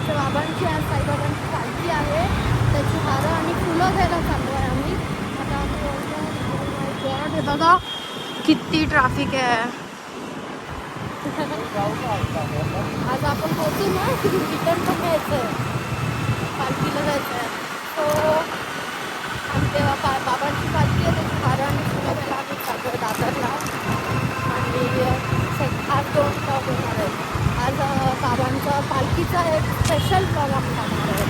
आमच्या बाबांची आज साईबाबांची पालखी आहे, त्याची हारं आणि फुलं घ्यायला चाललो आहे आम्ही. आता आम्ही हे बघा किती ट्रॅफिक आहे. आज आपण पोहोचू ना, रिटर्न पण घ्यायचं आहे, पालखीला जायचं आहे. सो आमच्या बाबांची पालखी आहे, त्याची हारं आणि फुलं घ्यायला आम्ही चाललो आहे दादरला. आणि आज 2 स्टॉप होणार आहेत. आज बाबांचा पालखीचा एक स्पेशल ब्लॉग आम्ही टाकणार आहे.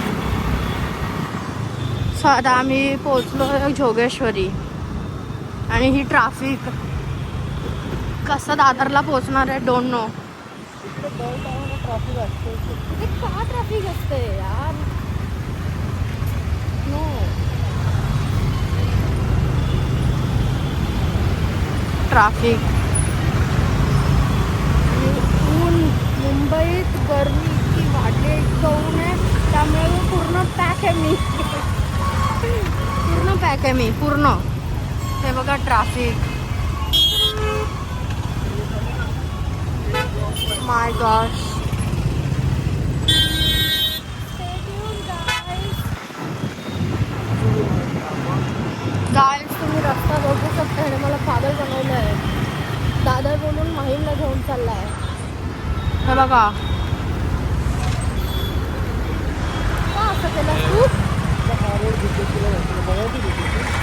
सो आता आम्ही पोचलो जोगेश्वरी आणि ही ट्रॅफिक कसं दादरला पोचणार आहे डोंट नो. ट्रॅफिक असते का, ट्रॅफिक असते यार. नो ट्रॅफिक आणि ऊन. मुंबईत गरमी इतकी वाढली, इतकं ऊन आहे, त्यामुळे पूर्ण पॅक आहे मी. पूर्ण पॅक आहे मी पूर्ण. हे बघा ट्रॅफिक. माय गॉश. गाईज तुम्ही रस्ता बघू शकता, ह्याने मला पागल बनवलं आहे. दादा बोलून माहीमला घेऊन चालला आहे. हे बघा का असं केलं तू.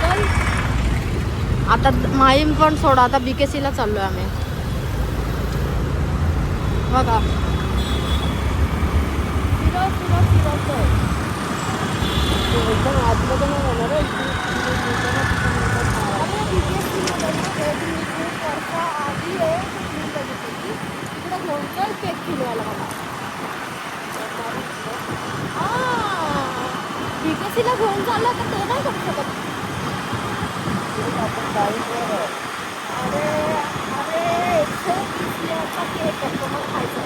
चल आता माहीम पण सोडा, आता BKCला चाललो आहे आम्ही. बघा एकदम आतमध्ये नाही होणार आहे. आधी आहे तिकडे घेऊन चल केक फिरवायला मला. BKCला घेऊन चाललं तर ते नाही करू शकत. अरे अरे 120 केक असतो मग खायचं.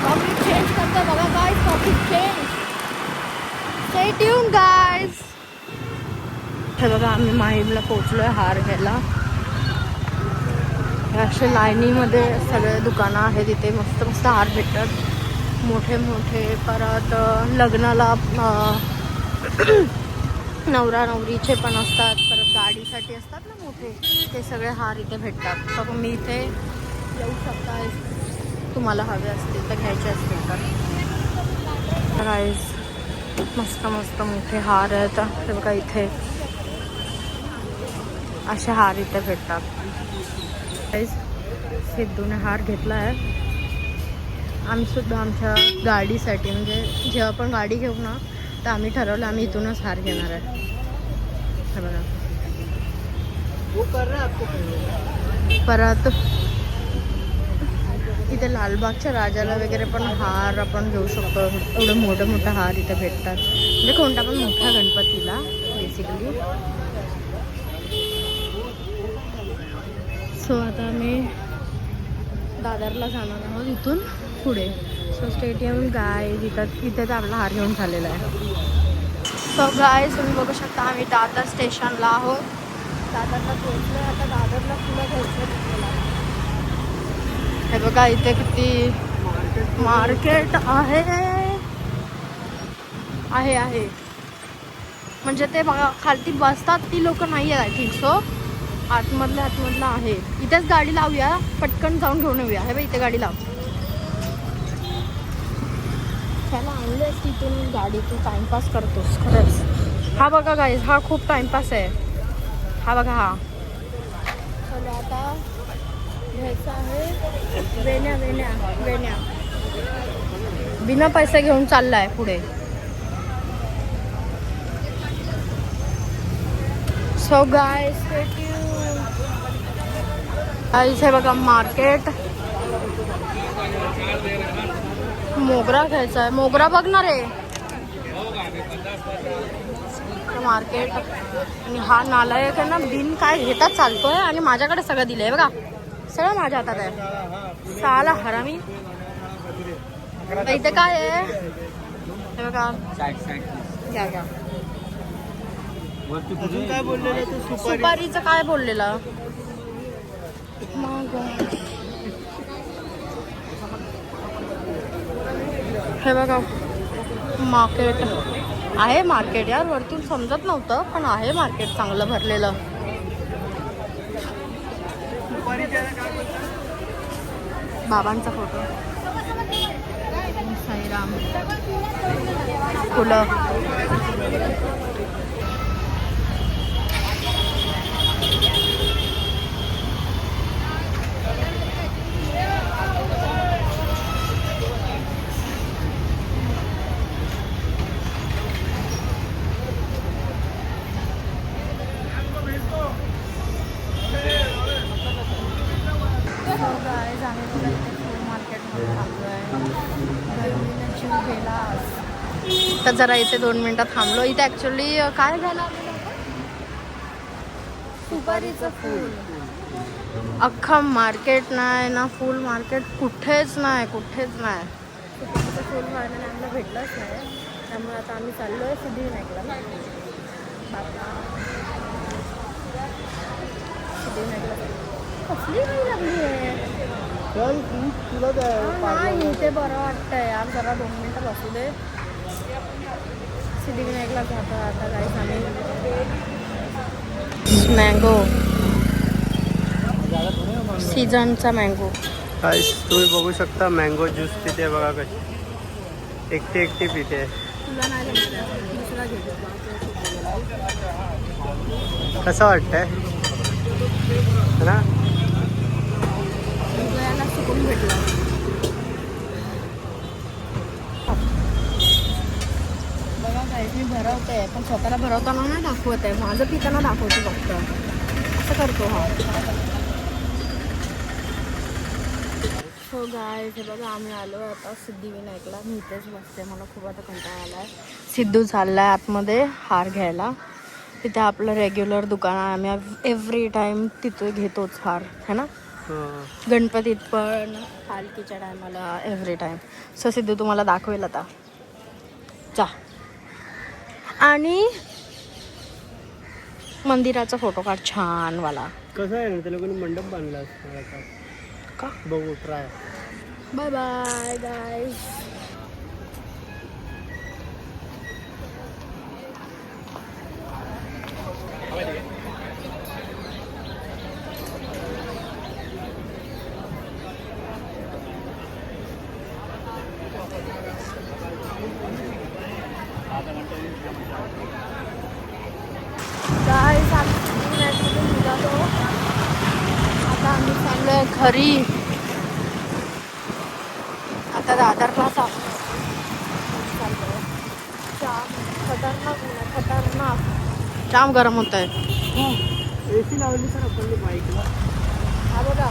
टॉपिक चेंज करतो बघा guys, topic change. Stay tune guys. हे बघा आम्ही माहीमला पोचलोय हार घ्यायला. असे लाईनीमध्ये सगळे दुकानं आहेत इथे, मस्त मस्त हार भेटतात मोठे मोठे. परत लग्नाला नवरा नवरीचे पण असतात, परत गाडीसाठी असतात ना मोठे, ते सगळे हार इथे भेटतात. तर मी इथे येऊ शकता, तुम्हाला हवे असतील तर, घ्यायचे असतील तर. गाईज मस्त मस्त मोठे हार आहेत. हे बघा इथे असे हार इथे भेटतात. गाईज सिद्धूने हार घेतला आहे. आम्ही सुद्धा आमच्या गाडीसाठी, म्हणजे जेव्हा आपण गाडी घेऊ ना, तर आम्ही ठरवलं आम्ही इथूनच हार घेणार आहे. हे बघा परत इथे लालबागच्या राजाला वगैरे पण हार आपण घेऊ शकतो. एवढं मोठं मोठं हार इथे भेटतात, म्हणजे कोणता पण मोठ्या गणपतीला बेसिकली. सो आता आम्ही दादरला जाणार आहोत इथून पुढे. सो स्टेडियम गाईज इथे तर आपला हार घेऊन झालेला आहे. सो गाईज तुम्ही बघू शकता आम्ही दादर स्टेशनला आहोत. दादरला पोहोचलो. आता दादरला फुलं घ्यायचं. हे बघा इथे किती मार्केट आहे आहे आहे. म्हणजे ते बघा खालती बसतात ती लोक नाही आहे आय थिंक सो. आतमधला आहे. इथेच गाडी लावूया, पटकन जाऊन घेऊन येऊया. हे बघ इथे गाडी लाव. त्याला आणलेस तिथून गाडी, तू टाइमपास करतोस खरंच. हा बघा गाईज, हा खूप टाइमपास आहे. हा बघा हा. चलो आता घ्यायचं आहे वेण्या वेण्या वेण्या. बिना पैसे घेऊन चाललाय पुढे. So guys stay tune. Guys हे बघा मार्केट. मोगरा घ्यायचा आहे. मोगरा बघणार आहे मार्केट. आणि हा नालायक आहे ना, बिन काय घेता चालतोय आणि माझ्याकडे सगळं दिलंय बघा. सगळं माझ्या हातात आहे. साला हरामी. इथे काय आहे हे बघा. घ्या घ्या. काय बोललेलं? सुपारीचं काय बोललेलं. हे बघा मार्केट आहे. मार्केट यार वरतून समजत नव्हतं, पण आहे मार्केट चांगलं भरलेलं. बाबांचा फोटो, साईराम, फुलं. तर जरा इथे 2 मिनिटं थांबलो. इथे ॲक्च्युली काय झालं, सुपारीचं फूल. अख्खा मार्केट नाही ना, फुल मार्केट कुठेच नाही, कुठेच नाही. सुपारीचं फूल व्हायला आम्हाला भेटलंच नाही. त्यामुळे आता आम्ही चाललो आहे सिद्धिविनायकला. बापा सिद्धिविनायकला कसली काही लागली आहे. नाही इथे बरं वाटतंय यार, जरा 2 मिनिटं बसू दे. सिद्धिविनायकला जातो आता काय आम्ही. मँगो सीझनचा मँगो. तुम्ही बघू शकता मँगो ज्यूस तिथे बघा कशी एकटी पिते. तुला नाही दुसरा घेतो. कसं वाटतंय ना, याला सुकून भेटला. बघा काय मी भरवते, पण स्वतःला भरवताना नाही दाखवत आहे. माझं पिताना दाखवते फक्त. असं करतो हा. हो गाईज, हे बघा आम्ही आलो आता सिद्धिविनायकला. मी इथेच बसते, मला खूप आता कंटाळा आला आहे. सिद्धू चाललाय आतमध्ये हार घ्यायला. तिथे आपलं रेग्युलर दुकान आहे, आम्ही एव्हरी टाईम तिथे घेतोच हार, है ना. गणपतीत पण, पालखीच्या टायमाला, एव्हरी टाईम. सो सिद्धू तुम्हाला दाखवेल आता. जा. आणि मंदिराचा फोटो काढ छान वाला. कसं आहे ना, त्या लोकांनी मंडप बांधला का बघू. Try. Bye bye guys. Guys आम्ही निघालो आता. आम्ही चाललोय घरी. आता दादरला चाललोय. जाम खतरनाक ऊन आहे, खतरनाक. जाम गरम होत आहे. एसी लावली सर आपण बाईकला. हा बघा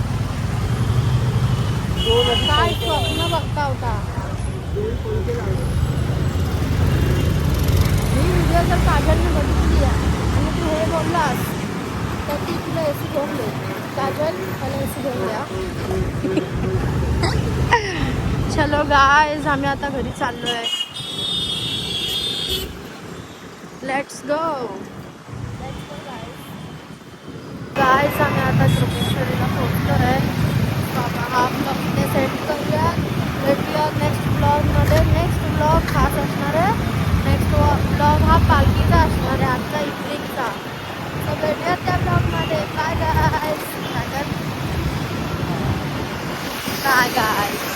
काय स्वप्न बघता होता. ही व्हिडिओ जर काजलने बघितली आणि तू हे बोललास तर ती तुला एसी घेऊन दे. काजल मला एसी घेऊन द्या. चलो गाईज, आम्ही आता घरी चाललोय. Let's go guys. आम्ही आता त्रिपुरेश्वरीला पोहोचलो आहे. हा ब्लॉग इथे सेट करूया. भेटूया नेक्स्ट ब्लॉगमध्ये. नेक्स्ट ब्लॉग खास असणार आहे. नेक्स्ट ब्लॉग हा पालखीचा असणार आहे, आजचा इव्हनिंगचा. तर भेटूया त्या ब्लॉगमध्ये. Bye guys. Bye guys.